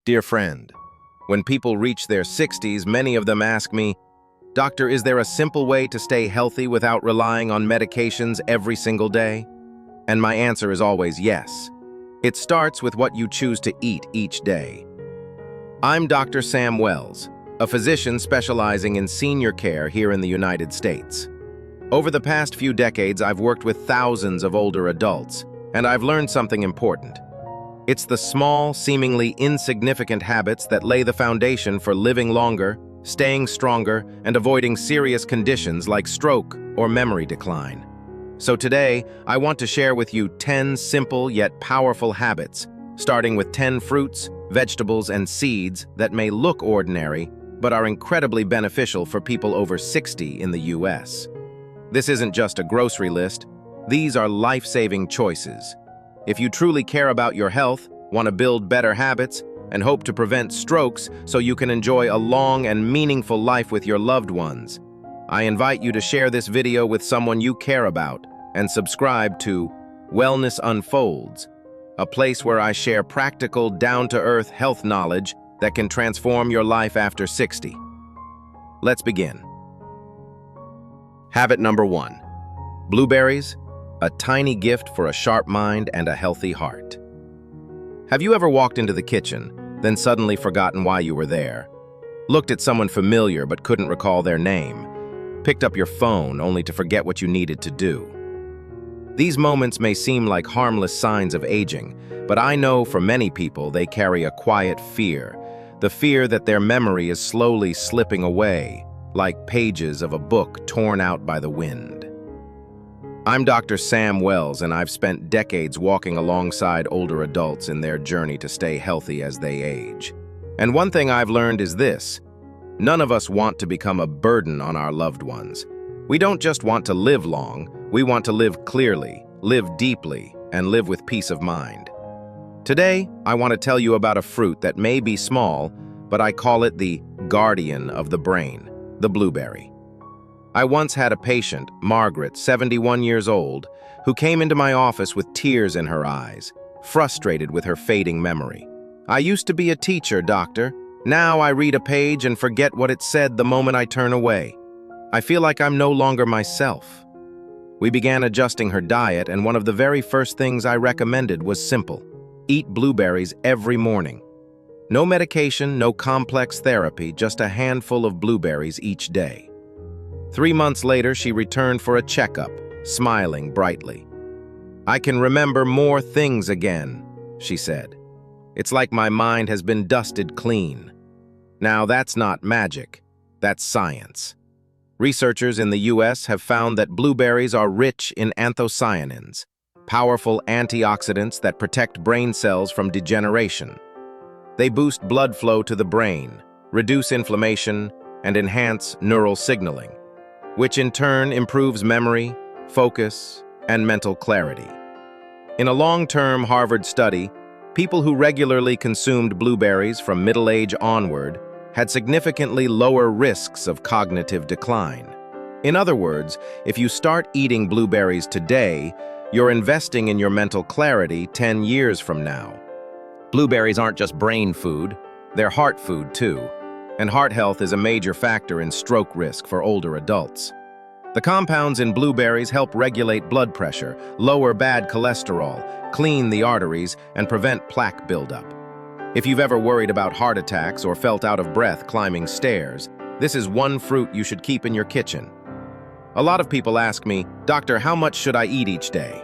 Dear friend, when people reach their 60s, many of them ask me, Doctor, is there a simple way to stay healthy without relying on medications every single day? And my answer is always yes. It starts with what you choose to eat each day. I'm Dr. Sam Wells, a physician specializing in senior care here in the United States. Over the past few decades, I've worked with thousands of older adults, and I've learned something important. It's the small, seemingly insignificant habits that lay the foundation for living longer, staying stronger, and avoiding serious conditions like stroke or memory decline. So today, I want to share with you 10 simple yet powerful habits, starting with 10 fruits, vegetables, and seeds that may look ordinary, but are incredibly beneficial for people over 60 in the US. This isn't just a grocery list. These are life-saving choices. If you truly care about your health, want to build better habits, and hope to prevent strokes so you can enjoy a long and meaningful life with your loved ones, I invite you to share this video with someone you care about and subscribe to Wellness Unfolds, a place where I share practical, down-to-earth health knowledge that can transform your life after 60. Let's begin. Habit number 1. Blueberries, a tiny gift for a sharp mind and a healthy heart. Have you ever walked into the kitchen, then suddenly forgotten why you were there? Looked at someone familiar but couldn't recall their name? Picked up your phone only to forget what you needed to do? These moments may seem like harmless signs of aging, but I know for many people they carry a quiet fear, the fear that their memory is slowly slipping away, like pages of a book torn out by the wind. I'm Dr. Sam Wells, and I've spent decades walking alongside older adults in their journey to stay healthy as they age. And one thing I've learned is this: none of us want to become a burden on our loved ones. We don't just want to live long, we want to live clearly, live deeply, and live with peace of mind. Today, I want to tell you about a fruit that may be small, but I call it the guardian of the brain, the blueberry. I once had a patient, Margaret, 71 years old, who came into my office with tears in her eyes, frustrated with her fading memory. I used to be a teacher, doctor. Now I read a page and forget what it said the moment I turn away. I feel like I'm no longer myself. We began adjusting her diet, and one of the very first things I recommended was simple: eat blueberries every morning. No medication, no complex therapy, just a handful of blueberries each day. 3 months later, she returned for a checkup, smiling brightly. "I can remember more things again," she said. "It's like my mind has been dusted clean." Now, that's not magic, that's science. Researchers in the US have found that blueberries are rich in anthocyanins, powerful antioxidants that protect brain cells from degeneration. They boost blood flow to the brain, reduce inflammation, and enhance neural signaling, which in turn improves memory, focus, and mental clarity. In a long-term Harvard study, people who regularly consumed blueberries from middle age onward had significantly lower risks of cognitive decline. In other words, if you start eating blueberries today, you're investing in your mental clarity 10 years from now. Blueberries aren't just brain food, they're heart food too. And heart health is a major factor in stroke risk for older adults. The compounds in blueberries help regulate blood pressure, lower bad cholesterol, clean the arteries, and prevent plaque buildup. If you've ever worried about heart attacks or felt out of breath climbing stairs, this is one fruit you should keep in your kitchen. A lot of people ask me, "Doctor, how much should I eat each day?"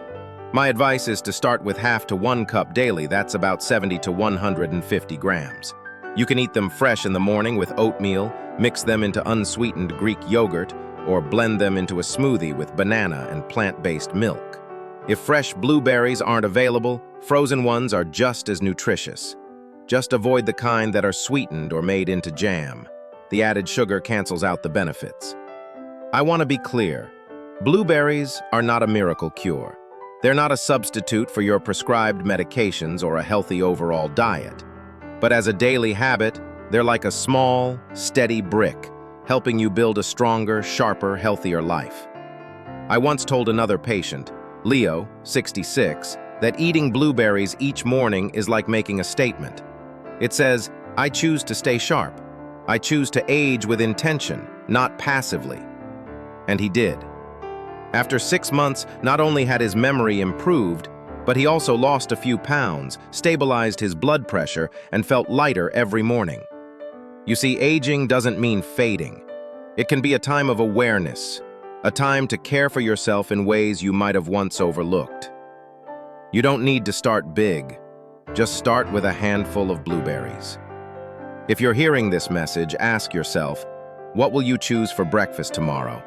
My advice is to start with half to 1 cup daily. That's about 70 to 150 grams. You can eat them fresh in the morning with oatmeal, mix them into unsweetened Greek yogurt, or blend them into a smoothie with banana and plant-based milk. If fresh blueberries aren't available, frozen ones are just as nutritious. Just avoid the kind that are sweetened or made into jam. The added sugar cancels out the benefits. I want to be clear. Blueberries are not a miracle cure. They're not a substitute for your prescribed medications or a healthy overall diet. But as a daily habit, they're like a small, steady brick, helping you build a stronger, sharper, healthier life. I once told another patient, Leo, 66, that eating blueberries each morning is like making a statement. It says, "I choose to stay sharp. I choose to age with intention, not passively." And he did. After 6 months, not only had his memory improved, but he also lost a few pounds, stabilized his blood pressure, and felt lighter every morning. You see, aging doesn't mean fading. It can be a time of awareness, a time to care for yourself in ways you might have once overlooked. You don't need to start big. Just start with a handful of blueberries. If you're hearing this message, ask yourself, what will you choose for breakfast tomorrow?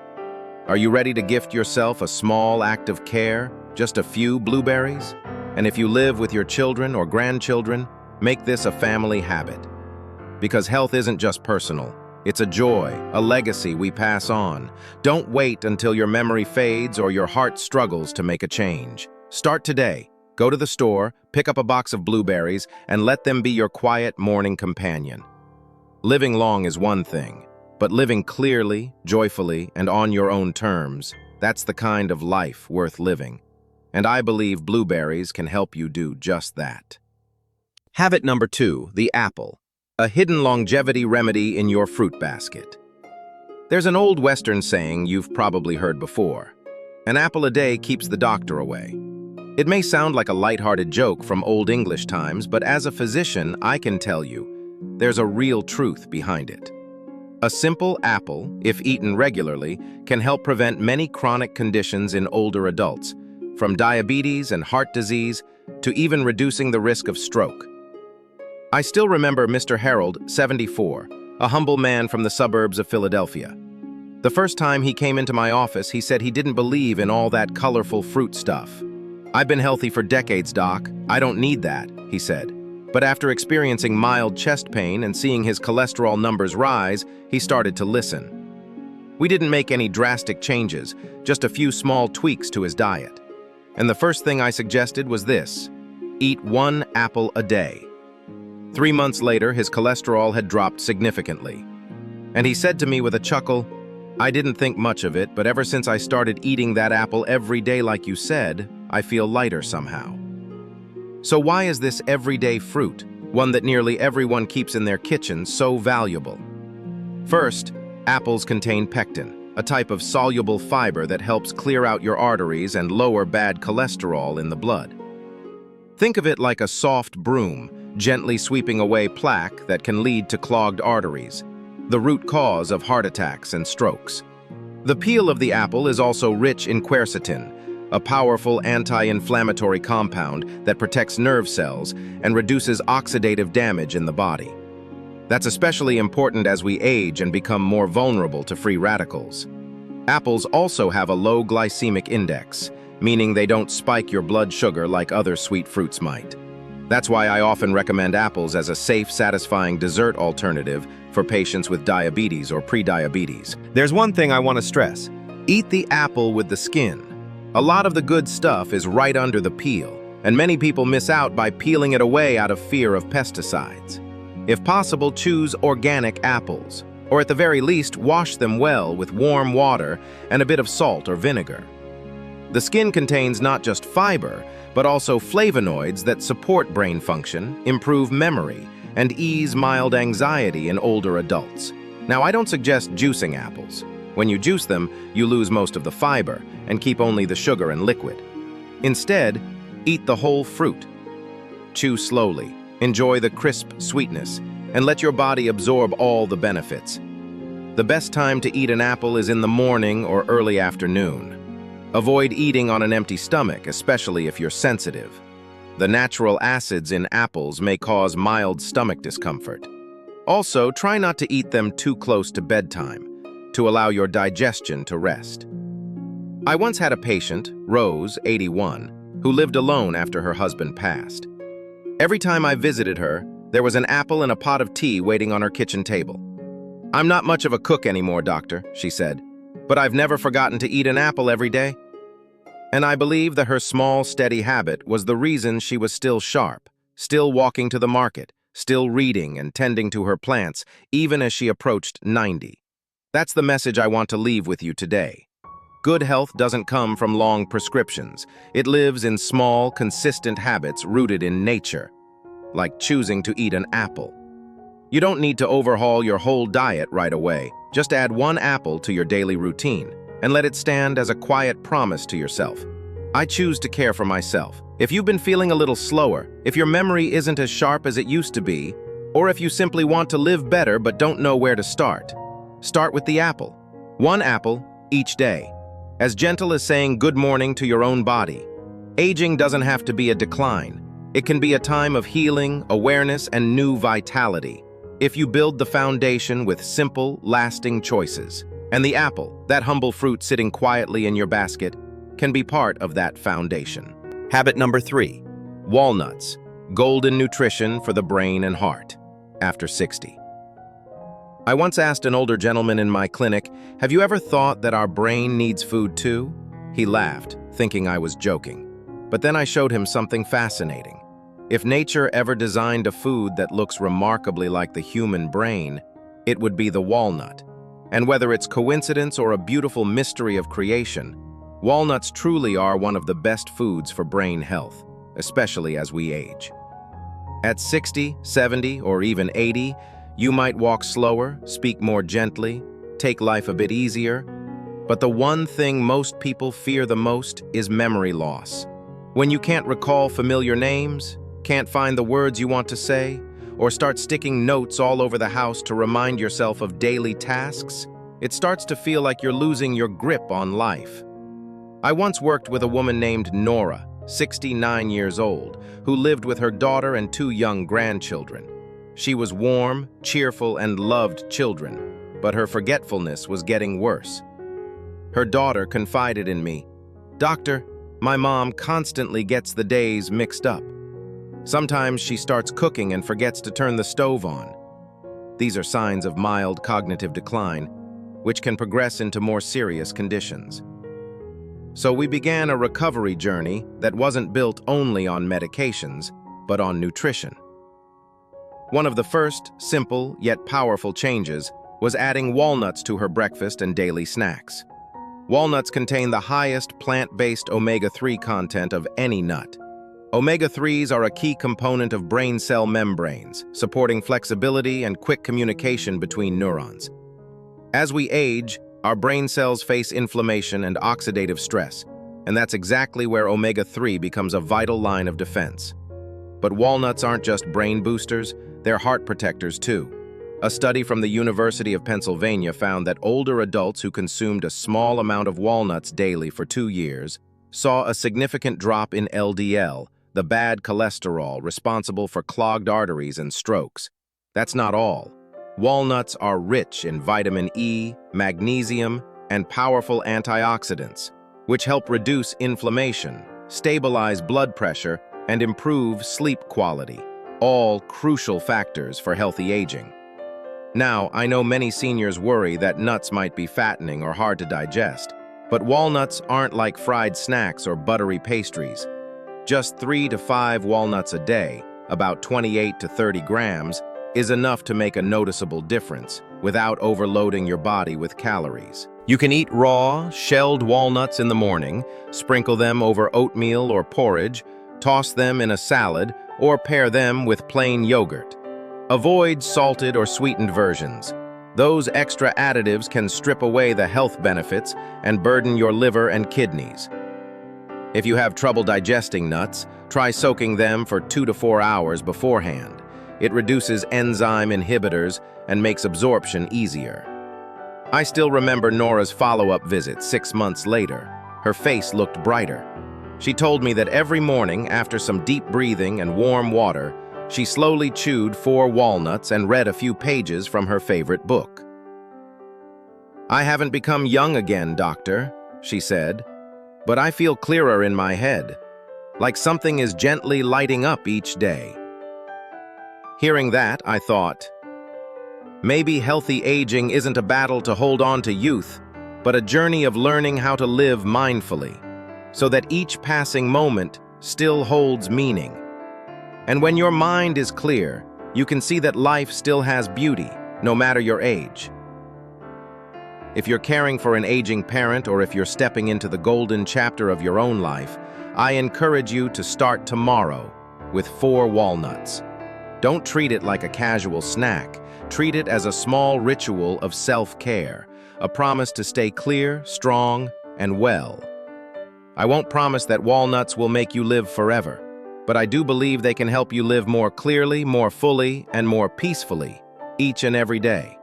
Are you ready to gift yourself a small act of care, just a few blueberries? And if you live with your children or grandchildren, make this a family habit. Because health isn't just personal. It's a joy, a legacy we pass on. Don't wait until your memory fades or your heart struggles to make a change. Start today. Go to the store, pick up a box of blueberries, and let them be your quiet morning companion. Living long is one thing, but living clearly, joyfully, and on your own terms, that's the kind of life worth living. And I believe blueberries can help you do just that. Habit number 2, the apple. A hidden longevity remedy in your fruit basket. There's an old Western saying you've probably heard before. An apple a day keeps the doctor away. It may sound like a lighthearted joke from Old English times, but as a physician, I can tell you, there's a real truth behind it. A simple apple, if eaten regularly, can help prevent many chronic conditions in older adults, from diabetes and heart disease to even reducing the risk of stroke. I still remember Mr. Harold, 74, a humble man from the suburbs of Philadelphia. The first time he came into my office, he said he didn't believe in all that colorful fruit stuff. "I've been healthy for decades, Doc. I don't need that," he said. But after experiencing mild chest pain and seeing his cholesterol numbers rise, he started to listen. We didn't make any drastic changes, just a few small tweaks to his diet. And the first thing I suggested was this: eat 1 apple a day. 3 months later, his cholesterol had dropped significantly. And he said to me with a chuckle, "I didn't think much of it, but ever since I started eating that apple every day like you said, I feel lighter somehow." So why is this everyday fruit, one that nearly everyone keeps in their kitchen, so valuable? First, apples contain pectin, a type of soluble fiber that helps clear out your arteries and lower bad cholesterol in the blood. Think of it like a soft broom, gently sweeping away plaque that can lead to clogged arteries, the root cause of heart attacks and strokes. The peel of the apple is also rich in quercetin, a powerful anti-inflammatory compound that protects nerve cells and reduces oxidative damage in the body. That's especially important as we age and become more vulnerable to free radicals. Apples also have a low glycemic index, meaning they don't spike your blood sugar like other sweet fruits might. That's why I often recommend apples as a safe, satisfying dessert alternative for patients with diabetes or prediabetes. There's one thing I want to stress. Eat the apple with the skin. A lot of the good stuff is right under the peel, and many people miss out by peeling it away out of fear of pesticides. If possible, choose organic apples, or at the very least, wash them well with warm water and a bit of salt or vinegar. The skin contains not just fiber, but also flavonoids that support brain function, improve memory, and ease mild anxiety in older adults. Now, I don't suggest juicing apples. When you juice them, you lose most of the fiber and keep only the sugar and liquid. Instead, eat the whole fruit. Chew slowly, enjoy the crisp sweetness, and let your body absorb all the benefits. The best time to eat an apple is in the morning or early afternoon. Avoid eating on an empty stomach, especially if you're sensitive. The natural acids in apples may cause mild stomach discomfort. Also, try not to eat them too close to bedtime, to allow your digestion to rest. I once had a patient, Rose, 81, who lived alone after her husband passed. Every time I visited her, there was an apple and a pot of tea waiting on her kitchen table. "I'm not much of a cook anymore, doctor," she said, "but I've never forgotten to eat an apple every day." And I believe that her small, steady habit was the reason she was still sharp, still walking to the market, still reading and tending to her plants, even as she approached 90. That's the message I want to leave with you today. Good health doesn't come from long prescriptions. It lives in small, consistent habits rooted in nature. like choosing to eat an apple. You don't need to overhaul your whole diet right away. Just add one apple to your daily routine and let it stand as a quiet promise to yourself. I choose to care for myself. If you've been feeling a little slower, if your memory isn't as sharp as it used to be, or if you simply want to live better but don't know where to start with the apple. One apple each day. As gentle as saying good morning to your own body. Aging doesn't have to be a decline. It can be a time of healing, awareness, and new vitality. If you build the foundation with simple, lasting choices. And the apple, that humble fruit sitting quietly in your basket, can be part of that foundation. Habit number 3. Walnuts. Golden nutrition for the brain and heart. After 60. I once asked an older gentleman in my clinic, "Have you ever thought that our brain needs food too?" He laughed, thinking I was joking. But then I showed him something fascinating. If nature ever designed a food that looks remarkably like the human brain, it would be the walnut. And whether it's coincidence or a beautiful mystery of creation, walnuts truly are one of the best foods for brain health, especially as we age. At 60, 70, or even 80, you might walk slower, speak more gently, take life a bit easier. But the one thing most people fear the most is memory loss. When you can't recall familiar names, can't find the words you want to say, or start sticking notes all over the house to remind yourself of daily tasks, it starts to feel like you're losing your grip on life. I once worked with a woman named Nora, 69 years old, who lived with her daughter and 2 young grandchildren. She was warm, cheerful, and loved children, but her forgetfulness was getting worse. Her daughter confided in me, "Doctor, my mom constantly gets the days mixed up. Sometimes she starts cooking and forgets to turn the stove on." These are signs of mild cognitive decline, which can progress into more serious conditions. So we began a recovery journey that wasn't built only on medications, but on nutrition. One of the first, simple yet powerful changes was adding walnuts to her breakfast and daily snacks. Walnuts contain the highest plant-based omega-3 content of any nut. Omega-3s are a key component of brain cell membranes, supporting flexibility and quick communication between neurons. As we age, our brain cells face inflammation and oxidative stress, and that's exactly where omega-3 becomes a vital line of defense. But walnuts aren't just brain boosters, they're heart protectors too. A study from the University of Pennsylvania found that older adults who consumed a small amount of walnuts daily for 2 years saw a significant drop in LDL, the bad cholesterol responsible for clogged arteries and strokes. That's not all. Walnuts are rich in vitamin E, magnesium, and powerful antioxidants, which help reduce inflammation, stabilize blood pressure, and improve sleep quality, all crucial factors for healthy aging. Now, I know many seniors worry that nuts might be fattening or hard to digest, but walnuts aren't like fried snacks or buttery pastries. Just 3 to 5 walnuts a day, about 28 to 30 grams, is enough to make a noticeable difference without overloading your body with calories. You can eat raw, shelled walnuts in the morning, sprinkle them over oatmeal or porridge, toss them in a salad, or pair them with plain yogurt. Avoid salted or sweetened versions. Those extra additives can strip away the health benefits and burden your liver and kidneys. If you have trouble digesting nuts, try soaking them for 2 to 4 hours beforehand. It reduces enzyme inhibitors and makes absorption easier. I still remember Nora's follow-up visit 6 months later. Her face looked brighter. She told me that every morning, after some deep breathing and warm water, she slowly chewed 4 walnuts and read a few pages from her favorite book. "I haven't become young again, doctor," she said, "but I feel clearer in my head, like something is gently lighting up each day." Hearing that, I thought, maybe healthy aging isn't a battle to hold on to youth, but a journey of learning how to live mindfully, so that each passing moment still holds meaning. And when your mind is clear, you can see that life still has beauty, no matter your age. If you're caring for an aging parent or if you're stepping into the golden chapter of your own life, I encourage you to start tomorrow with 4 walnuts. Don't treat it like a casual snack. Treat it as a small ritual of self-care, a promise to stay clear, strong, and well. I won't promise that walnuts will make you live forever, but I do believe they can help you live more clearly, more fully, and more peacefully, each and every day.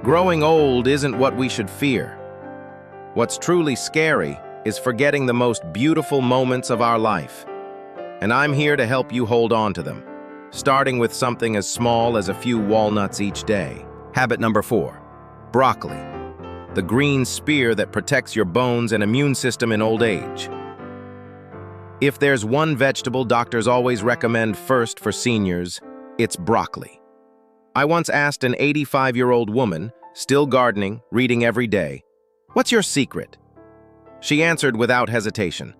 Growing old isn't what we should fear. What's truly scary is forgetting the most beautiful moments of our life. And I'm here to help you hold on to them, starting with something as small as a few walnuts each day. Habit number 4, broccoli, the green spear that protects your bones and immune system in old age. If there's one vegetable doctors always recommend first for seniors, it's broccoli. I once asked an 85-year-old woman, still gardening, reading every day, "What's your secret?" She answered without hesitation,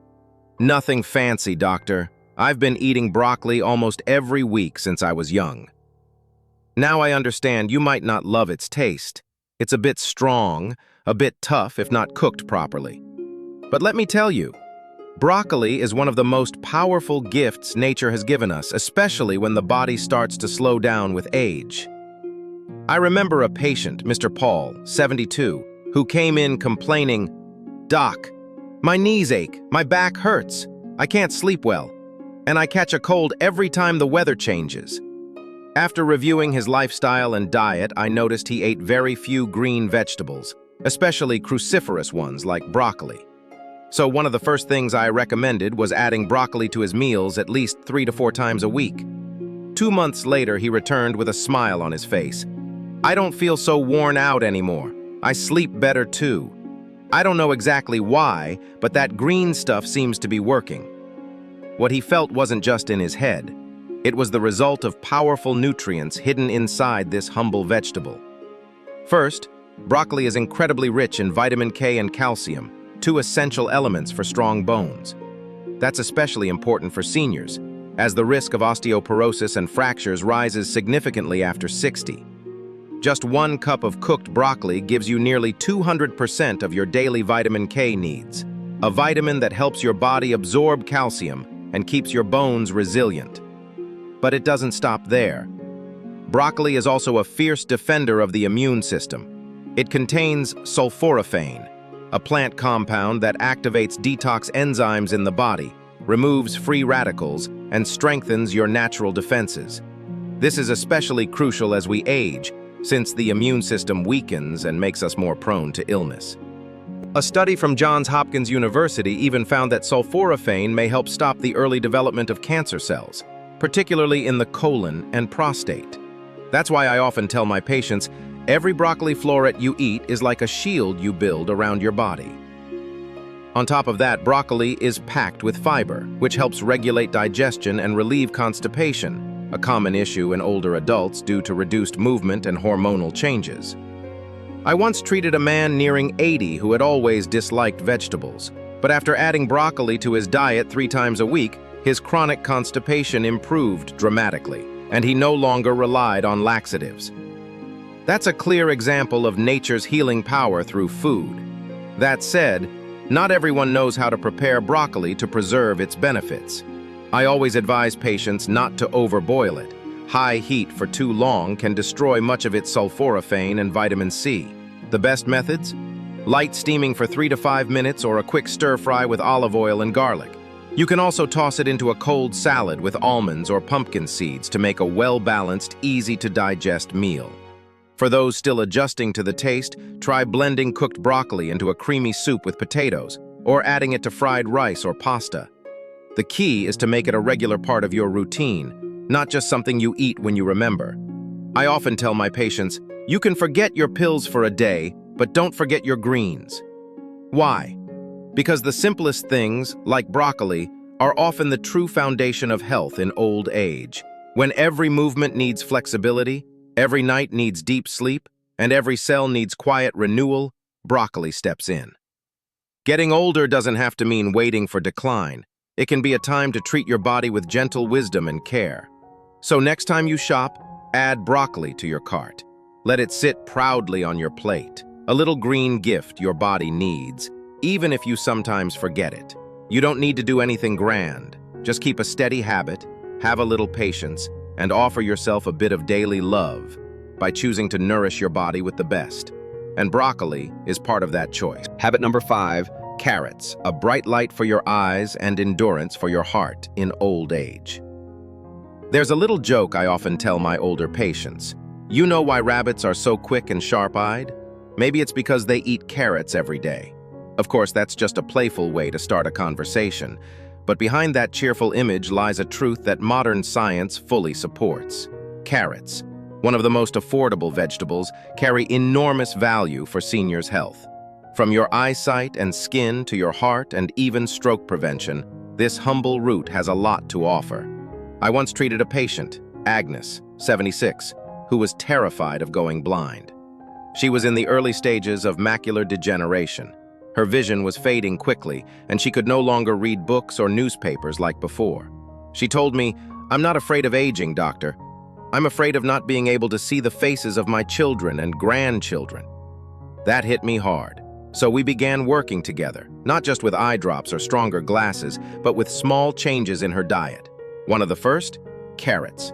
"Nothing fancy, doctor. I've been eating broccoli almost every week since I was young." Now I understand you might not love its taste. It's a bit strong, a bit tough if not cooked properly. But let me tell you, broccoli is one of the most powerful gifts nature has given us, especially when the body starts to slow down with age. I remember a patient, Mr. Paul, 72, who came in complaining, "Doc, my knees ache, my back hurts, I can't sleep well, and I catch a cold every time the weather changes." After reviewing his lifestyle and diet, I noticed he ate very few green vegetables, especially cruciferous ones like broccoli. So one of the first things I recommended was adding broccoli to his meals at least 3 to 4 times a week. 2 months later, he returned with a smile on his face. "I don't feel so worn out anymore. I sleep better too. I don't know exactly why, but that green stuff seems to be working." What he felt wasn't just in his head. It was the result of powerful nutrients hidden inside this humble vegetable. First, broccoli is incredibly rich in vitamin K and calcium, 2 essential elements for strong bones. That's especially important for seniors, as the risk of osteoporosis and fractures rises significantly after 60. Just 1 cup of cooked broccoli gives you nearly 200% of your daily vitamin K needs, a vitamin that helps your body absorb calcium and keeps your bones resilient. But it doesn't stop there. Broccoli is also a fierce defender of the immune system. It contains sulforaphane, a plant compound that activates detox enzymes in the body, removes free radicals, and strengthens your natural defenses. This is especially crucial as we age, since the immune system weakens and makes us more prone to illness. A study from Johns Hopkins University even found that sulforaphane may help stop the early development of cancer cells, particularly in the colon and prostate. That's why I often tell my patients, every broccoli floret you eat is like a shield you build around your body. On top of that, broccoli is packed with fiber, which helps regulate digestion and relieve constipation, a common issue in older adults due to reduced movement and hormonal changes. I once treated a man nearing 80 who had always disliked vegetables, but after adding broccoli to his diet 3 times a week, his chronic constipation improved dramatically, and he no longer relied on laxatives. That's a clear example of nature's healing power through food. That said, not everyone knows how to prepare broccoli to preserve its benefits. I always advise patients not to overboil it. High heat for too long can destroy much of its sulforaphane and vitamin C. The best methods? Light steaming for 3 to 5 minutes or a quick stir-fry with olive oil and garlic. You can also toss it into a cold salad with almonds or pumpkin seeds to make a well-balanced, easy-to-digest meal. For those still adjusting to the taste, try blending cooked broccoli into a creamy soup with potatoes, or adding it to fried rice or pasta. The key is to make it a regular part of your routine, not just something you eat when you remember. I often tell my patients, you can forget your pills for a day, but don't forget your greens. Why? Because the simplest things, like broccoli, are often the true foundation of health in old age. When every movement needs flexibility, every night needs deep sleep, and every cell needs quiet renewal, broccoli steps in. Getting older doesn't have to mean waiting for decline. It can be a time to treat your body with gentle wisdom and care. So next time you shop, add broccoli to your cart. Let it sit proudly on your plate, a little green gift your body needs, even if you sometimes forget it. You don't need to do anything grand. Just keep a steady habit, have a little patience, and offer yourself a bit of daily love by choosing to nourish your body with the best. And broccoli is part of that choice. Habit number 5, carrots, a bright light for your eyes and endurance for your heart in old age. There's a little joke I often tell my older patients. You know why rabbits are so quick and sharp-eyed? Maybe it's because they eat carrots every day. Of course, that's just a playful way to start a conversation, but behind that cheerful image lies a truth that modern science fully supports. Carrots, one of the most affordable vegetables, carry enormous value for seniors' health. From your eyesight and skin to your heart and even stroke prevention, this humble root has a lot to offer. I once treated a patient, Agnes, 76, who was terrified of going blind. She was in the early stages of macular degeneration. Her vision was fading quickly, and she could no longer read books or newspapers like before. She told me, "I'm not afraid of aging, doctor. I'm afraid of not being able to see the faces of my children and grandchildren." That hit me hard. So we began working together, not just with eye drops or stronger glasses, but with small changes in her diet. One of the first? Carrots.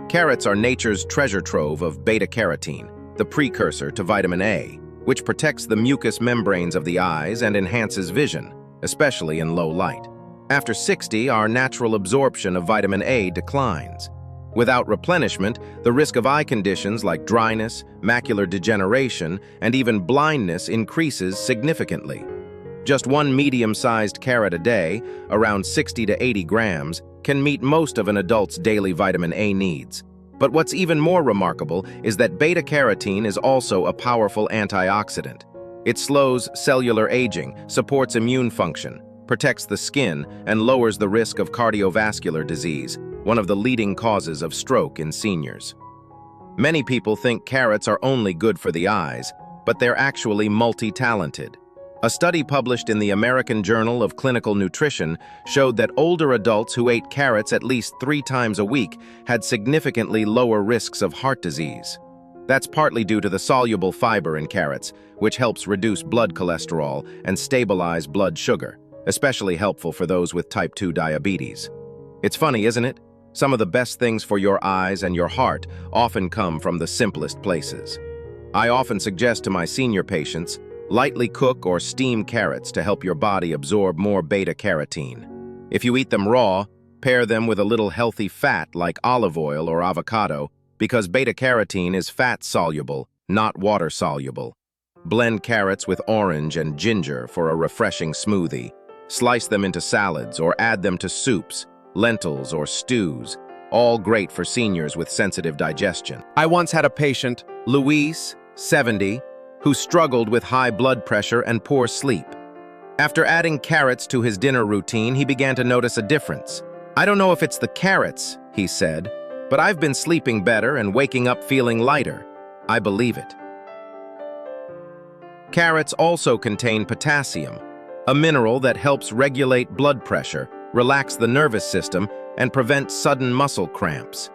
Carrots are nature's treasure trove of beta-carotene, the precursor to vitamin A, which protects the mucous membranes of the eyes and enhances vision, especially in low light. After 60, our natural absorption of vitamin A declines. Without replenishment, the risk of eye conditions like dryness, macular degeneration, and even blindness increases significantly. Just one medium-sized carrot a day, around 60 to 80 grams, can meet most of an adult's daily vitamin A needs. But what's even more remarkable is that beta-carotene is also a powerful antioxidant. It slows cellular aging, supports immune function, protects the skin, and lowers the risk of cardiovascular disease, one of the leading causes of stroke in seniors. Many people think carrots are only good for the eyes, but they're actually multi-talented. A study published in the American Journal of Clinical Nutrition showed that older adults who ate carrots at least 3 times a week had significantly lower risks of heart disease. That's partly due to the soluble fiber in carrots, which helps reduce blood cholesterol and stabilize blood sugar, especially helpful for those with type 2 diabetes. It's funny, isn't it? Some of the best things for your eyes and your heart often come from the simplest places. I often suggest to my senior patients, lightly cook or steam carrots to help your body absorb more beta-carotene. If you eat them raw, pair them with a little healthy fat like olive oil or avocado, because beta-carotene is fat-soluble, not water-soluble. Blend carrots with orange and ginger for a refreshing smoothie. Slice them into salads or add them to soups, lentils, or stews, all great for seniors with sensitive digestion. I once had a patient, Luis, 70, who struggled with high blood pressure and poor sleep. After adding carrots to his dinner routine, he began to notice a difference. "I don't know if it's the carrots," he said, "but I've been sleeping better and waking up feeling lighter. I believe it." Carrots also contain potassium, a mineral that helps regulate blood pressure, relax the nervous system, and prevent sudden muscle cramps.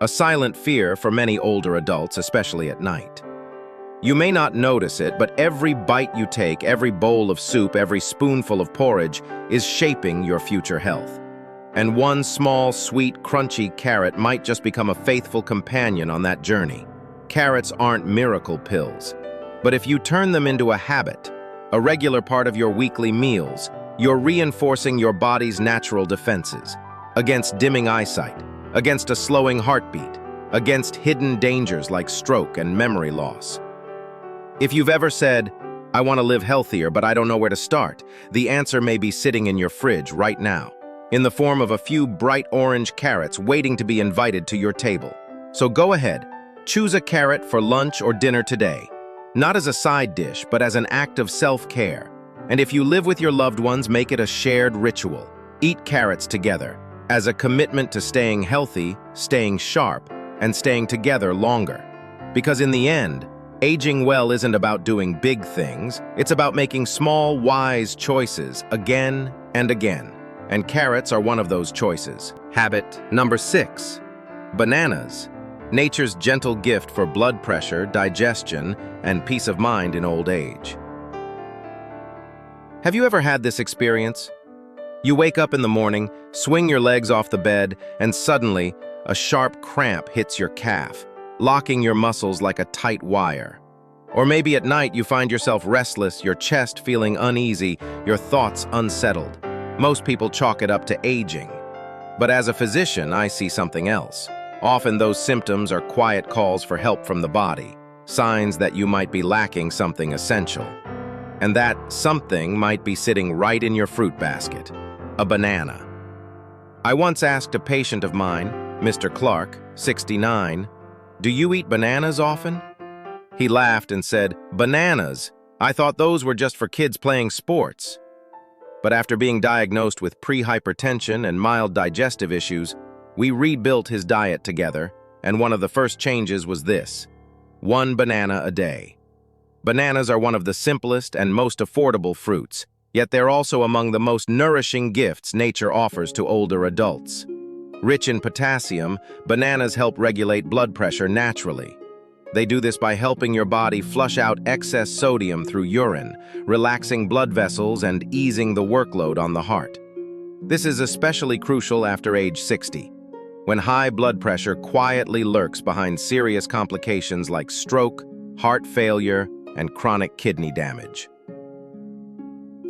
A silent fear for many older adults, especially at night. You may not notice it, but every bite you take, every bowl of soup, every spoonful of porridge is shaping your future health. And one small, sweet, crunchy carrot might just become a faithful companion on that journey. Carrots aren't miracle pills, but if you turn them into a habit, a regular part of your weekly meals, you're reinforcing your body's natural defenses against dimming eyesight, against a slowing heartbeat, against hidden dangers like stroke and memory loss. If you've ever said, "I want to live healthier, but I don't know where to start," the answer may be sitting in your fridge right now, in the form of a few bright orange carrots waiting to be invited to your table. So go ahead, choose a carrot for lunch or dinner today, not as a side dish, but as an act of self-care. And if you live with your loved ones, make it a shared ritual. Eat carrots together, as a commitment to staying healthy, staying sharp, and staying together longer. Because in the end, aging well isn't about doing big things, it's about making small, wise choices again and again. And carrots are one of those choices. Habit number 6, bananas. Nature's gentle gift for blood pressure, digestion, and peace of mind in old age. Have you ever had this experience? You wake up in the morning, swing your legs off the bed, and suddenly, a sharp cramp hits your calf, locking your muscles like a tight wire. Or maybe at night you find yourself restless, your chest feeling uneasy, your thoughts unsettled. Most people chalk it up to aging. But as a physician, I see something else. Often those symptoms are quiet calls for help from the body, signs that you might be lacking something essential. And that something might be sitting right in your fruit basket, a banana. I once asked a patient of mine, Mr. Clark, 69, "Do you eat bananas often?" He laughed and said, "Bananas? I thought those were just for kids playing sports." But after being diagnosed with pre-hypertension and mild digestive issues, we rebuilt his diet together, and one of the first changes was this: 1 banana a day. Bananas are one of the simplest and most affordable fruits, yet they're also among the most nourishing gifts nature offers to older adults. Rich in potassium, bananas help regulate blood pressure naturally. They do this by helping your body flush out excess sodium through urine, relaxing blood vessels and easing the workload on the heart. This is especially crucial after age 60, when high blood pressure quietly lurks behind serious complications like stroke, heart failure, and chronic kidney damage.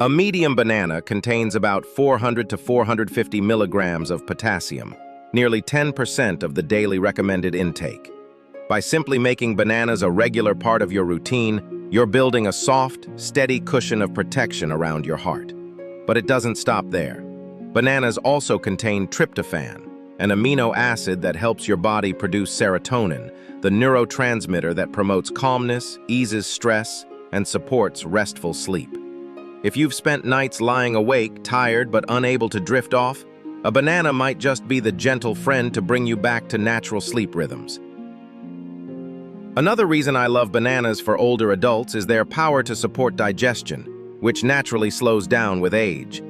A medium banana contains about 400 to 450 milligrams of potassium, nearly 10% of the daily recommended intake. By simply making bananas a regular part of your routine, you're building a soft, steady cushion of protection around your heart. But it doesn't stop there. Bananas also contain tryptophan, an amino acid that helps your body produce serotonin, the neurotransmitter that promotes calmness, eases stress, and supports restful sleep. If you've spent nights lying awake, tired but unable to drift off, a banana might just be the gentle friend to bring you back to natural sleep rhythms. Another reason I love bananas for older adults is their power to support digestion, which naturally slows down with age.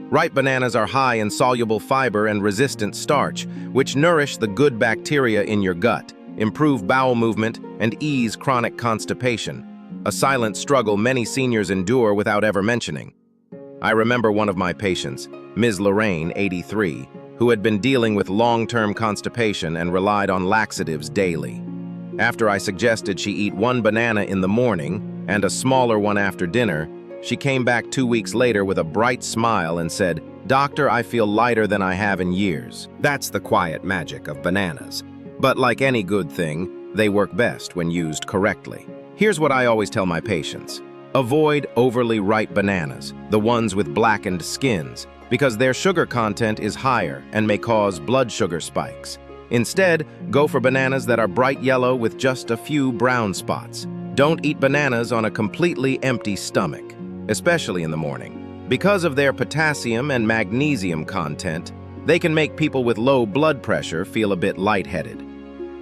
Ripe bananas are high in soluble fiber and resistant starch, which nourish the good bacteria in your gut, improve bowel movement, and ease chronic constipation, a silent struggle many seniors endure without ever mentioning. I remember one of my patients, Ms. Lorraine, 83, who had been dealing with long-term constipation and relied on laxatives daily. After I suggested she eat 1 banana in the morning and a smaller one after dinner, she came back 2 weeks later with a bright smile and said, "Doctor, I feel lighter than I have in years." That's the quiet magic of bananas. But like any good thing, they work best when used correctly. Here's what I always tell my patients. Avoid overly ripe bananas, the ones with blackened skins, because their sugar content is higher and may cause blood sugar spikes. Instead, go for bananas that are bright yellow with just a few brown spots. Don't eat bananas on a completely empty stomach, especially in the morning. Because of their potassium and magnesium content, they can make people with low blood pressure feel a bit lightheaded.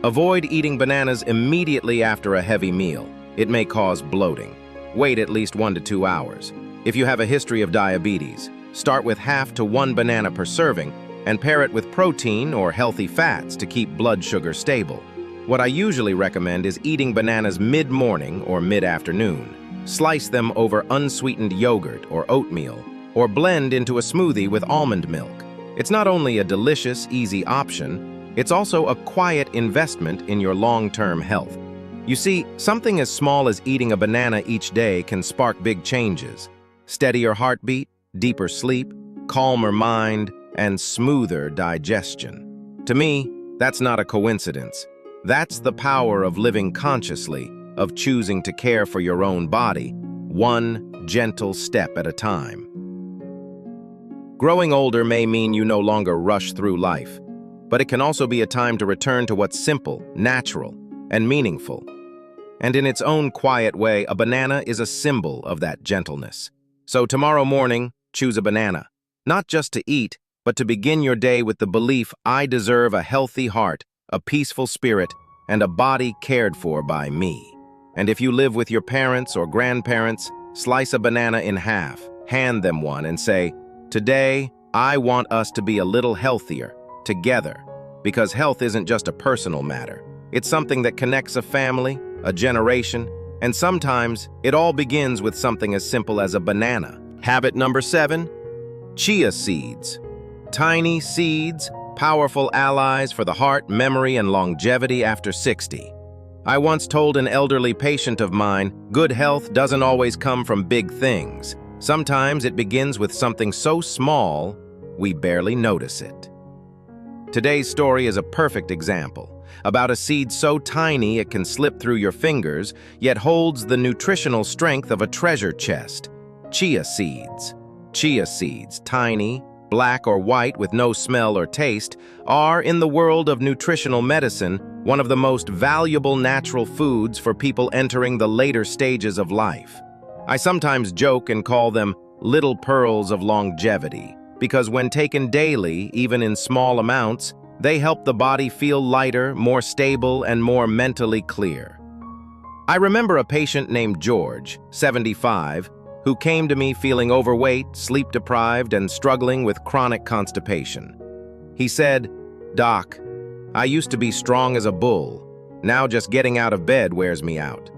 Avoid eating bananas immediately after a heavy meal. It may cause bloating. Wait at least 1 to 2 hours. If you have a history of diabetes, start with half to 1 banana per serving and pair it with protein or healthy fats to keep blood sugar stable. What I usually recommend is eating bananas mid-morning or mid-afternoon. Slice them over unsweetened yogurt or oatmeal, or blend into a smoothie with almond milk. It's not only a delicious, easy option, it's also a quiet investment in your long-term health. You see, something as small as eating a banana each day can spark big changes. Steadier heartbeat, deeper sleep, calmer mind, and smoother digestion. To me, that's not a coincidence. That's the power of living consciously, of choosing to care for your own body, one gentle step at a time. Growing older may mean you no longer rush through life, but it can also be a time to return to what's simple, natural, and meaningful. And in its own quiet way, a banana is a symbol of that gentleness. So tomorrow morning, choose a banana, not just to eat, but to begin your day with the belief I deserve a healthy heart, a peaceful spirit, and a body cared for by me. And if you live with your parents or grandparents, slice a banana in half, hand them one, and say, "Today, I want us to be a little healthier, together," because health isn't just a personal matter. It's something that connects a family, a generation, and sometimes it all begins with something as simple as a banana. Habit number 7, Chia seeds. Tiny seeds, powerful allies for the heart, memory, and longevity after 60. I once told an elderly patient of mine, good health doesn't always come from big things. Sometimes it begins with something so small, we barely notice it. Today's story is a perfect example, about a seed so tiny it can slip through your fingers, yet holds the nutritional strength of a treasure chest. Chia seeds. Chia seeds, tiny, black or white with no smell or taste, are, in the world of nutritional medicine, one of the most valuable natural foods for people entering the later stages of life. I sometimes joke and call them little pearls of longevity, because when taken daily, even in small amounts, they help the body feel lighter, more stable, and more mentally clear. I remember a patient named George, 75, who came to me feeling overweight, sleep-deprived, and struggling with chronic constipation. He said, "Doc, I used to be strong as a bull. Now just getting out of bed wears me out."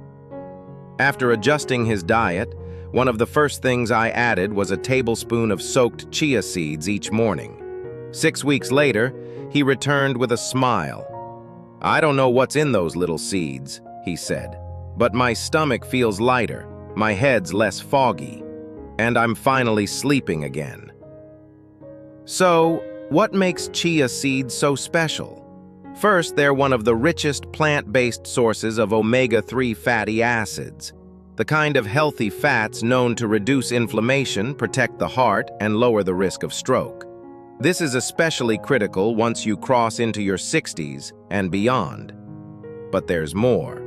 After adjusting his diet, one of the first things I added was a tablespoon of soaked chia seeds each morning. 6 weeks later, he returned with a smile. "I don't know what's in those little seeds," he said, "but my stomach feels lighter. My head's less foggy, and I'm finally sleeping again." So, what makes chia seeds so special? First, they're one of the richest plant-based sources of omega-3 fatty acids, the kind of healthy fats known to reduce inflammation, protect the heart, and lower the risk of stroke. This is especially critical once you cross into your 60s and beyond. But there's more.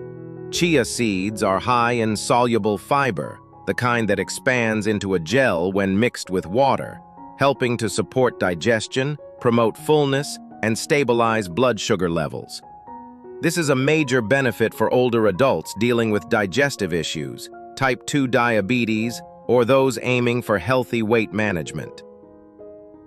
Chia seeds are high in soluble fiber, the kind that expands into a gel when mixed with water, helping to support digestion, promote fullness, and stabilize blood sugar levels. This is a major benefit for older adults dealing with digestive issues, type 2 diabetes, or those aiming for healthy weight management.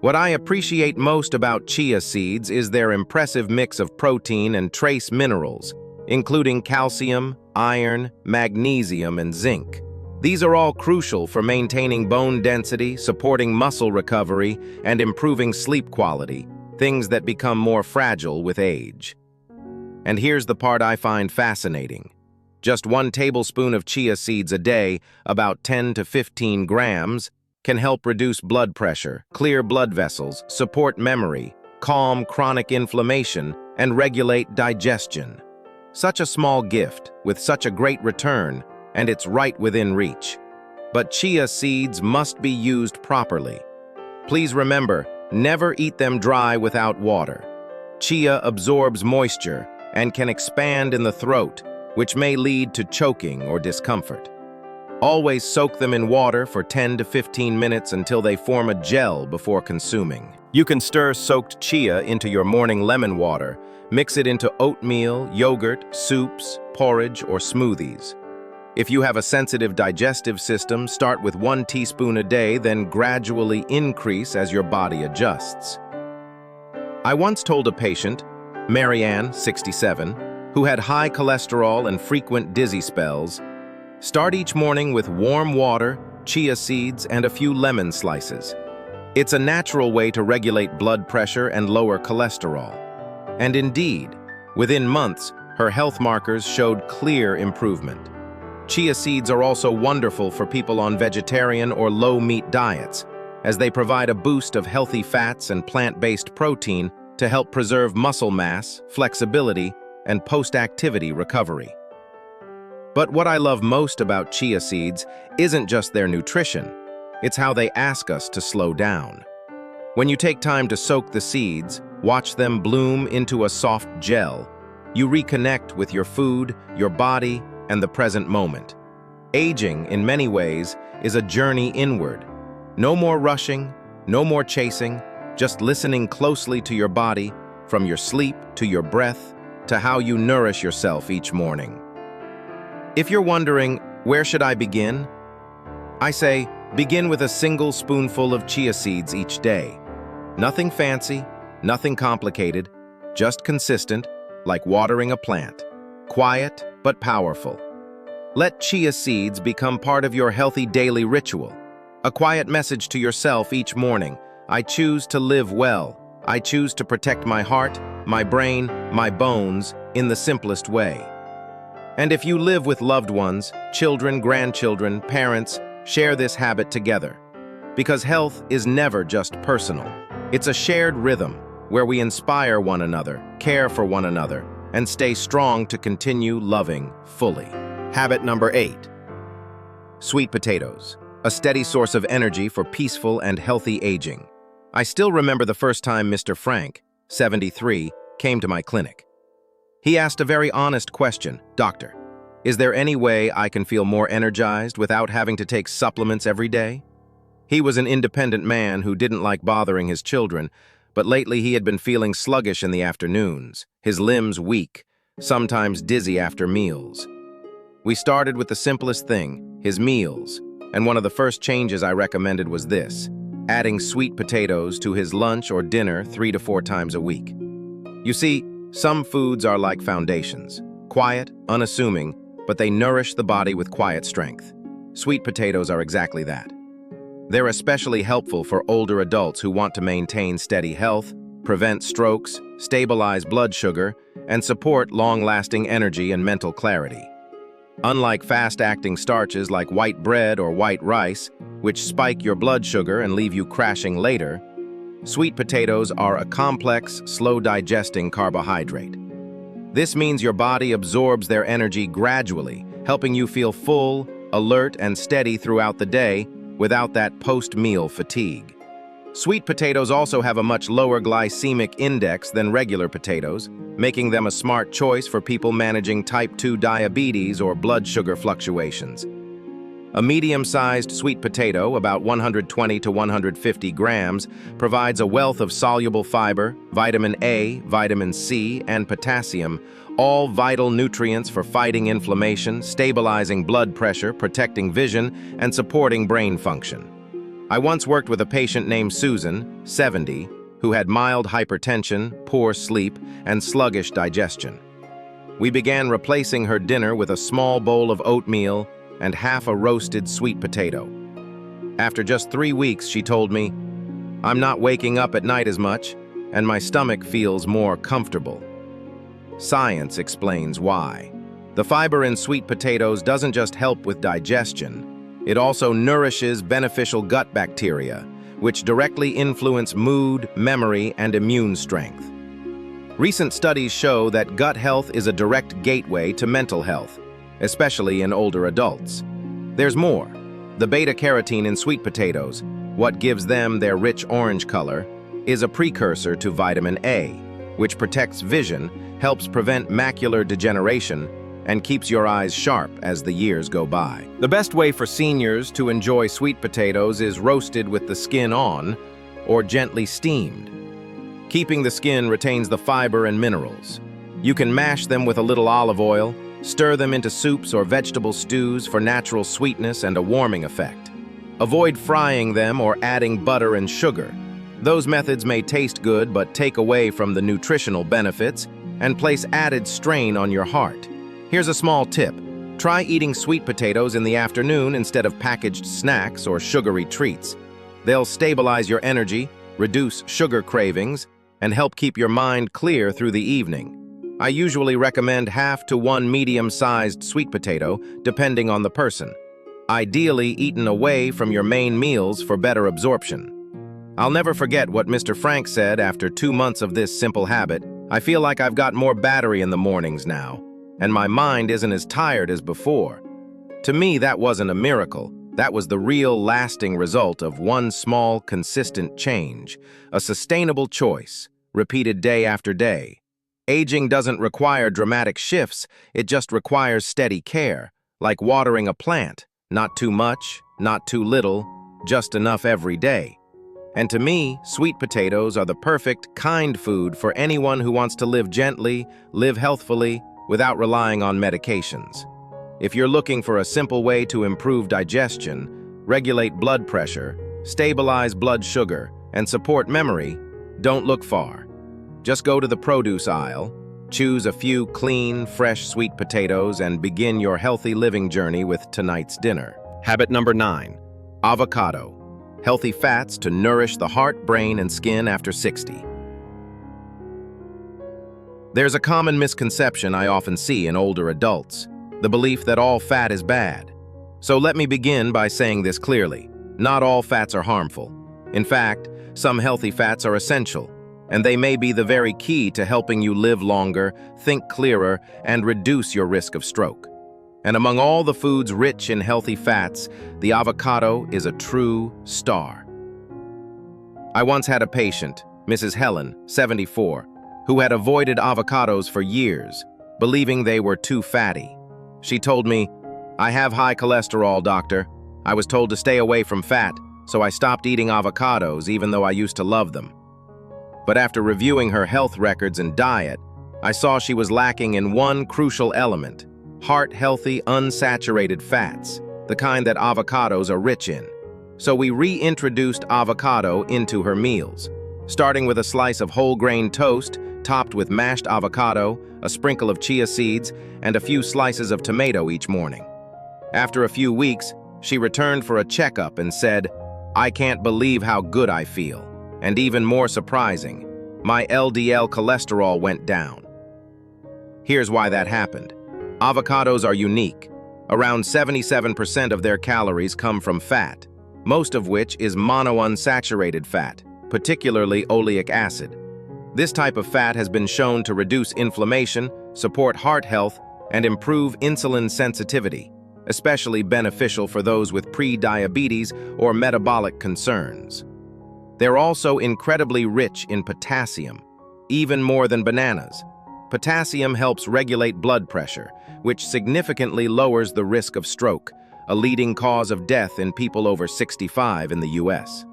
What I appreciate most about chia seeds is their impressive mix of protein and trace minerals, including calcium, iron, magnesium, and zinc. These are all crucial for maintaining bone density, supporting muscle recovery, and improving sleep quality, things that become more fragile with age. And here's the part I find fascinating. Just 1 tablespoon of chia seeds a day, about 10 to 15 grams, can help reduce blood pressure, clear blood vessels, support memory, calm chronic inflammation, and regulate digestion. Such a small gift, with such a great return, and it's right within reach. But chia seeds must be used properly. Please remember, never eat them dry without water. Chia absorbs moisture and can expand in the throat, which may lead to choking or discomfort. Always soak them in water for 10 to 15 minutes until they form a gel before consuming. You can stir soaked chia into your morning lemon water. Mix it into oatmeal, yogurt, soups, porridge, or smoothies. If you have a sensitive digestive system, start with 1 teaspoon a day, then gradually increase as your body adjusts. I once told a patient, Marianne, 67, who had high cholesterol and frequent dizzy spells, start each morning with warm water, chia seeds, and a few lemon slices. It's a natural way to regulate blood pressure and lower cholesterol. And indeed, within months, her health markers showed clear improvement. Chia seeds are also wonderful for people on vegetarian or low-meat diets, as they provide a boost of healthy fats and plant-based protein to help preserve muscle mass, flexibility, and post-activity recovery. But what I love most about chia seeds isn't just their nutrition, it's how they ask us to slow down. When you take time to soak the seeds, watch them bloom into a soft gel, you reconnect with your food, your body, and the present moment. Aging, in many ways, is a journey inward. No more rushing, no more chasing, just listening closely to your body, from your sleep to your breath, to how you nourish yourself each morning. If you're wondering, where should I begin? I say, begin with a single spoonful of chia seeds each day. Nothing fancy, nothing complicated, just consistent, like watering a plant. Quiet, but powerful. Let chia seeds become part of your healthy daily ritual, A quiet message to yourself each morning. I choose to live well. I choose to protect my heart, my brain, my bones in the simplest way. And if you live with loved ones, children, grandchildren, parents, share this habit together. Because health is never just personal. It's a shared rhythm where we inspire one another, care for one another, and stay strong to continue loving fully. Habit number 8. Sweet potatoes, a steady source of energy for peaceful and healthy aging. I still remember the first time Mr. Frank, 73, came to my clinic. He asked a very honest question. Doctor, is there any way I can feel more energized without having to take supplements every day? He was an independent man who didn't like bothering his children, but lately he had been feeling sluggish in the afternoons, his limbs weak, sometimes dizzy after meals. We started with the simplest thing, his meals, and one of the first changes I recommended was this: adding sweet potatoes to his lunch or dinner 3 to 4 times a week. You see, some foods are like foundations, quiet, unassuming, but they nourish the body with quiet strength. Sweet potatoes are exactly that. They're especially helpful for older adults who want to maintain steady health, prevent strokes, stabilize blood sugar, and support long-lasting energy and mental clarity. Unlike fast-acting starches like white bread or white rice, which spike your blood sugar and leave you crashing later, sweet potatoes are a complex, slow-digesting carbohydrate. This means your body absorbs their energy gradually, helping you feel full, alert, and steady throughout the day without that post-meal fatigue. Sweet potatoes also have a much lower glycemic index than regular potatoes, making them a smart choice for people managing type 2 diabetes or blood sugar fluctuations. A medium-sized sweet potato, about 120 to 150 grams, provides a wealth of soluble fiber, vitamin A, vitamin C, and potassium, all vital nutrients for fighting inflammation, stabilizing blood pressure, protecting vision, and supporting brain function. I once worked with a patient named Susan, 70, who had mild hypertension, poor sleep, and sluggish digestion. We began replacing her dinner with a small bowl of oatmeal and half a roasted sweet potato. After just 3 weeks, she told me, "I'm not waking up at night as much, and my stomach feels more comfortable." Science explains why. The fiber in sweet potatoes doesn't just help with digestion, it also nourishes beneficial gut bacteria, which directly influence mood, memory, and immune strength. Recent studies show that gut health is a direct gateway to mental health, especially in older adults. There's more. The beta-carotene in sweet potatoes, what gives them their rich orange color, is a precursor to vitamin A, which protects vision, helps prevent macular degeneration, and keeps your eyes sharp as the years go by. The best way for seniors to enjoy sweet potatoes is roasted with the skin on, or gently steamed. Keeping the skin retains the fiber and minerals. You can mash them with a little olive oil, stir them into soups or vegetable stews for natural sweetness and a warming effect. Avoid frying them or adding butter and sugar. Those methods may taste good but take away from the nutritional benefits and place added strain on your heart. Here's a small tip. Try eating sweet potatoes in the afternoon instead of packaged snacks or sugary treats. They'll stabilize your energy, reduce sugar cravings, and help keep your mind clear through the evening. I usually recommend half to 1 medium-sized sweet potato, depending on the person. Ideally eaten away from your main meals for better absorption. I'll never forget what Mr. Frank said after 2 months of this simple habit. "I feel like I've got more battery in the mornings now, and my mind isn't as tired as before." To me, that wasn't a miracle. That was the real lasting result of one small, consistent change, a sustainable choice, repeated day after day. Aging doesn't require dramatic shifts, it just requires steady care, like watering a plant. Not too much, not too little, just enough every day. And to me, sweet potatoes are the perfect, kind food for anyone who wants to live gently, live healthfully, without relying on medications. If you're looking for a simple way to improve digestion, regulate blood pressure, stabilize blood sugar, and support memory, don't look far. Just go to the produce aisle, choose a few clean, fresh sweet potatoes, and begin your healthy living journey with tonight's dinner. Habit number 9. Avocado. Healthy fats to nourish the heart, brain, and skin after 60. There's a common misconception I often see in older adults, the belief that all fat is bad. So let me begin by saying this clearly. Not all fats are harmful. In fact, some healthy fats are essential, and they may be the very key to helping you live longer, think clearer, and reduce your risk of stroke. And among all the foods rich in healthy fats, the avocado is a true star. I once had a patient, Mrs. Helen, 74, who had avoided avocados for years, believing they were too fatty. She told me, "I have high cholesterol, doctor. I was told to stay away from fat, so I stopped eating avocados even though I used to love them." But after reviewing her health records and diet, I saw she was lacking in one crucial element: heart-healthy, unsaturated fats, the kind that avocados are rich in. So we reintroduced avocado into her meals, starting with a slice of whole-grain toast topped with mashed avocado, a sprinkle of chia seeds, and a few slices of tomato each morning. After a few weeks, she returned for a checkup and said, "I can't believe how good I feel. And even more surprising, my LDL cholesterol went down." Here's why that happened. Avocados are unique. Around 77% of their calories come from fat, most of which is monounsaturated fat, particularly oleic acid. This type of fat has been shown to reduce inflammation, support heart health, and improve insulin sensitivity, especially beneficial for those with pre-diabetes or metabolic concerns. They're also incredibly rich in potassium, even more than bananas. Potassium helps regulate blood pressure, which significantly lowers the risk of stroke, a leading cause of death in people over 65 in the US.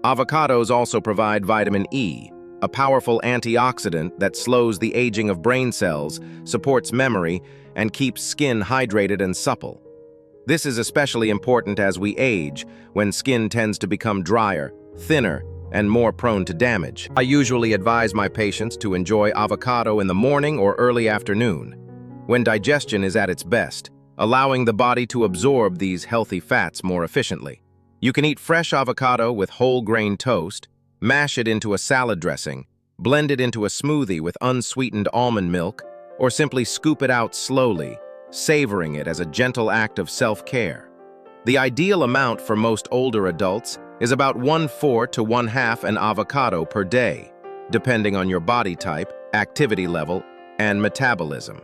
Avocados also provide vitamin E, a powerful antioxidant that slows the aging of brain cells, supports memory, and keeps skin hydrated and supple. This is especially important as we age, when skin tends to become drier, thinner, and more prone to damage. I usually advise my patients to enjoy avocado in the morning or early afternoon, when digestion is at its best, allowing the body to absorb these healthy fats more efficiently. You can eat fresh avocado with whole grain toast, mash it into a salad dressing, blend it into a smoothie with unsweetened almond milk, or simply scoop it out slowly, savoring it as a gentle act of self-care. The ideal amount for most older adults is about 1/4 to 1/2 an avocado per day, depending on your body type, activity level, and metabolism.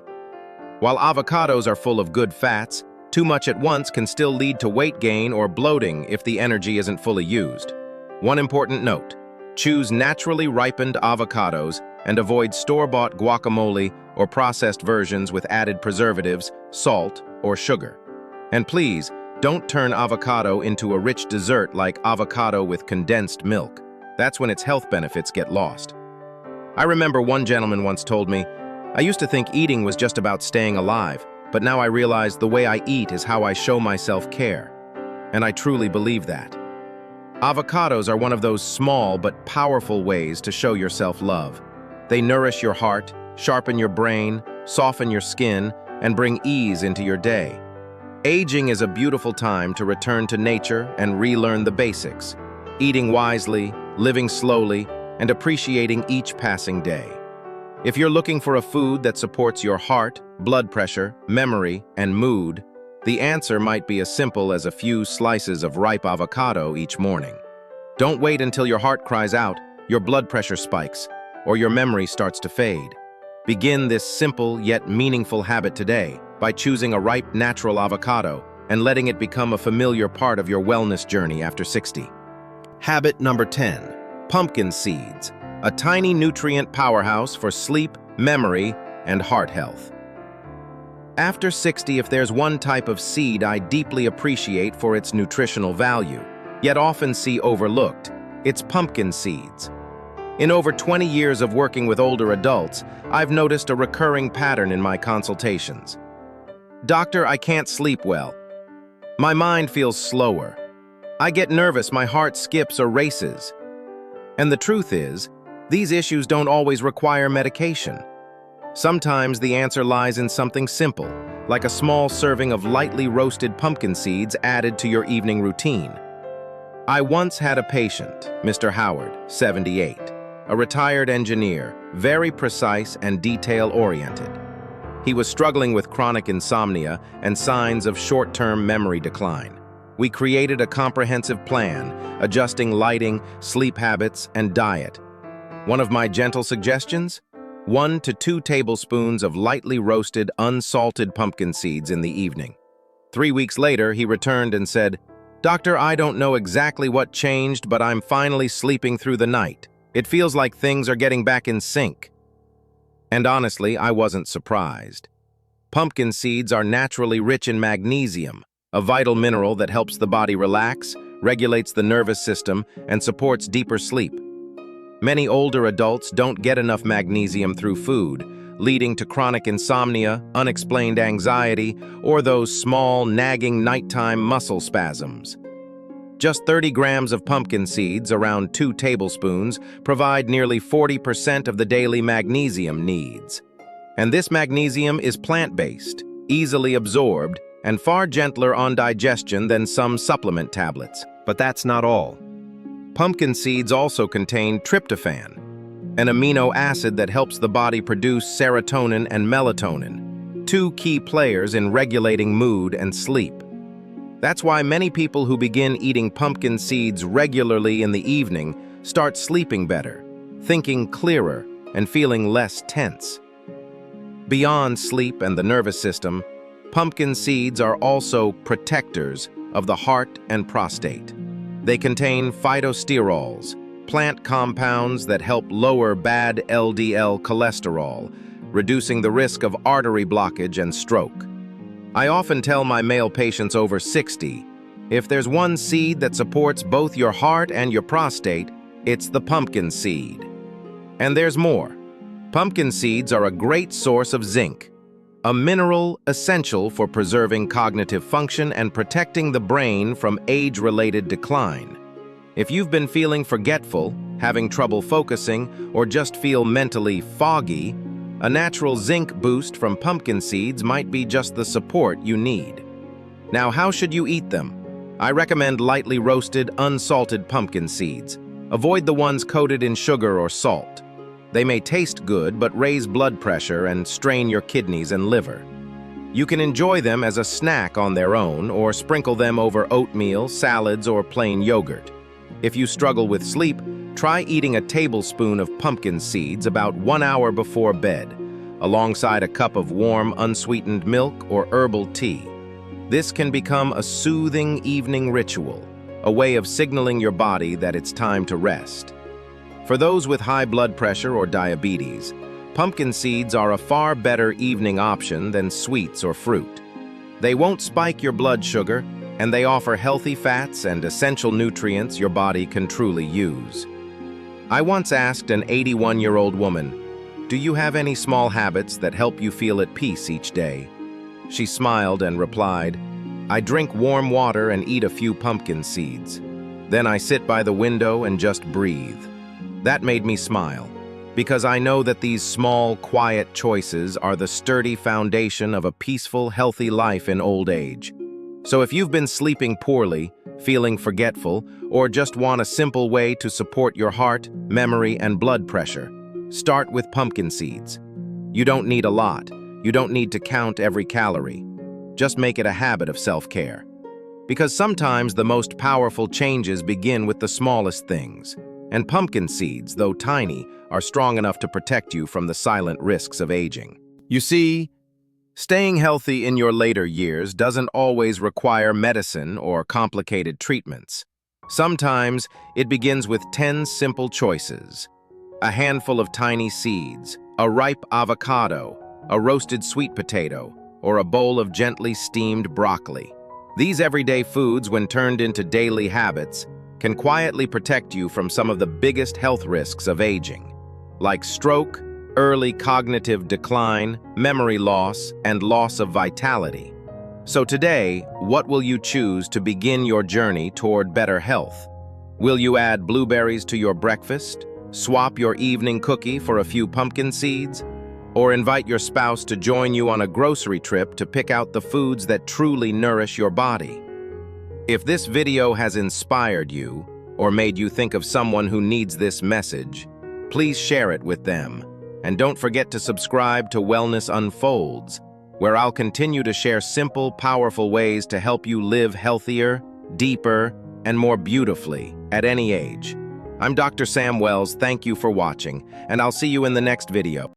While avocados are full of good fats, too much at once can still lead to weight gain or bloating if the energy isn't fully used. One important note: choose naturally ripened avocados and avoid store-bought guacamole or processed versions with added preservatives, salt, or sugar. And please, don't turn avocado into a rich dessert like avocado with condensed milk. That's when its health benefits get lost. I remember one gentleman once told me, "I used to think eating was just about staying alive, but now I realize the way I eat is how I show myself care." And I truly believe that. Avocados are one of those small but powerful ways to show yourself love. They nourish your heart, sharpen your brain, soften your skin, and bring ease into your day. Aging is a beautiful time to return to nature and relearn the basics, eating wisely, living slowly, and appreciating each passing day. If you're looking for a food that supports your heart, blood pressure, memory, and mood, the answer might be as simple as a few slices of ripe avocado each morning. Don't wait until your heart cries out, your blood pressure spikes, or your memory starts to fade. Begin this simple yet meaningful habit today by choosing a ripe, natural avocado and letting it become a familiar part of your wellness journey after 60. Habit number 10, pumpkin seeds, a tiny nutrient powerhouse for sleep, memory, and heart health. After 60, if there's one type of seed I deeply appreciate for its nutritional value, yet often see overlooked, it's pumpkin seeds. In over 20 years of working with older adults, I've noticed a recurring pattern in my consultations. "Doctor, I can't sleep well. My mind feels slower. I get nervous, my heart skips or races." And the truth is, these issues don't always require medication. Sometimes the answer lies in something simple, like a small serving of lightly roasted pumpkin seeds added to your evening routine. I once had a patient, Mr. Howard, 78, a retired engineer, very precise and detail-oriented. He was struggling with chronic insomnia and signs of short-term memory decline. We created a comprehensive plan, adjusting lighting, sleep habits, and diet. One of my gentle suggestions? 1 to 2 tablespoons of lightly roasted, unsalted pumpkin seeds in the evening. 3 weeks later, he returned and said, "Doctor, I don't know exactly what changed, but I'm finally sleeping through the night. It feels like things are getting back in sync." And honestly, I wasn't surprised. Pumpkin seeds are naturally rich in magnesium, a vital mineral that helps the body relax, regulates the nervous system, and supports deeper sleep. Many older adults don't get enough magnesium through food, leading to chronic insomnia, unexplained anxiety, or those small, nagging nighttime muscle spasms. Just 30 grams of pumpkin seeds, around 2 tablespoons, provide nearly 40% of the daily magnesium needs. And this magnesium is plant-based, easily absorbed, and far gentler on digestion than some supplement tablets. But that's not all. Pumpkin seeds also contain tryptophan, an amino acid that helps the body produce serotonin and melatonin, 2 key players in regulating mood and sleep. That's why many people who begin eating pumpkin seeds regularly in the evening start sleeping better, thinking clearer, and feeling less tense. Beyond sleep and the nervous system, pumpkin seeds are also protectors of the heart and prostate. They contain phytosterols, plant compounds that help lower bad LDL cholesterol, reducing the risk of artery blockage and stroke. I often tell my male patients over 60, if there's one seed that supports both your heart and your prostate, it's the pumpkin seed. And there's more. Pumpkin seeds are a great source of zinc, a mineral essential for preserving cognitive function and protecting the brain from age-related decline. If you've been feeling forgetful, having trouble focusing, or just feel mentally foggy, a natural zinc boost from pumpkin seeds might be just the support you need. Now, how should you eat them? I recommend lightly roasted, unsalted pumpkin seeds. Avoid the ones coated in sugar or salt. They may taste good, but raise blood pressure and strain your kidneys and liver. You can enjoy them as a snack on their own, or sprinkle them over oatmeal, salads, or plain yogurt. If you struggle with sleep, try eating a tablespoon of pumpkin seeds about 1 hour before bed, alongside a cup of warm, unsweetened milk or herbal tea. This can become a soothing evening ritual, a way of signaling your body that it's time to rest. For those with high blood pressure or diabetes, pumpkin seeds are a far better evening option than sweets or fruit. They won't spike your blood sugar, and they offer healthy fats and essential nutrients your body can truly use. I once asked an 81-year-old woman, "Do you have any small habits that help you feel at peace each day?" She smiled and replied, "I drink warm water and eat a few pumpkin seeds. Then I sit by the window and just breathe." That made me smile, because I know that these small, quiet choices are the sturdy foundation of a peaceful, healthy life in old age. So if you've been sleeping poorly, feeling forgetful, or just want a simple way to support your heart, memory, and blood pressure, start with pumpkin seeds. You don't need a lot. You don't need to count every calorie. Just make it a habit of self-care. Because sometimes the most powerful changes begin with the smallest things. And pumpkin seeds, though tiny, are strong enough to protect you from the silent risks of aging. You see, staying healthy in your later years doesn't always require medicine or complicated treatments. Sometimes it begins with 10 simple choices: a handful of tiny seeds, a ripe avocado, a roasted sweet potato, or a bowl of gently steamed broccoli. These everyday foods, when turned into daily habits, can quietly protect you from some of the biggest health risks of aging, like stroke, early cognitive decline, memory loss, and loss of vitality. So today, what will you choose to begin your journey toward better health? Will you add blueberries to your breakfast? Swap your evening cookie for a few pumpkin seeds? Or invite your spouse to join you on a grocery trip to pick out the foods that truly nourish your body. If this video has inspired you or made you think of someone who needs this message, please share it with them. And don't forget to subscribe to Wellness Unfolds, where I'll continue to share simple, powerful ways to help you live healthier, deeper, and more beautifully at any age. I'm Dr. Sam Wells. Thank you for watching, and I'll see you in the next video.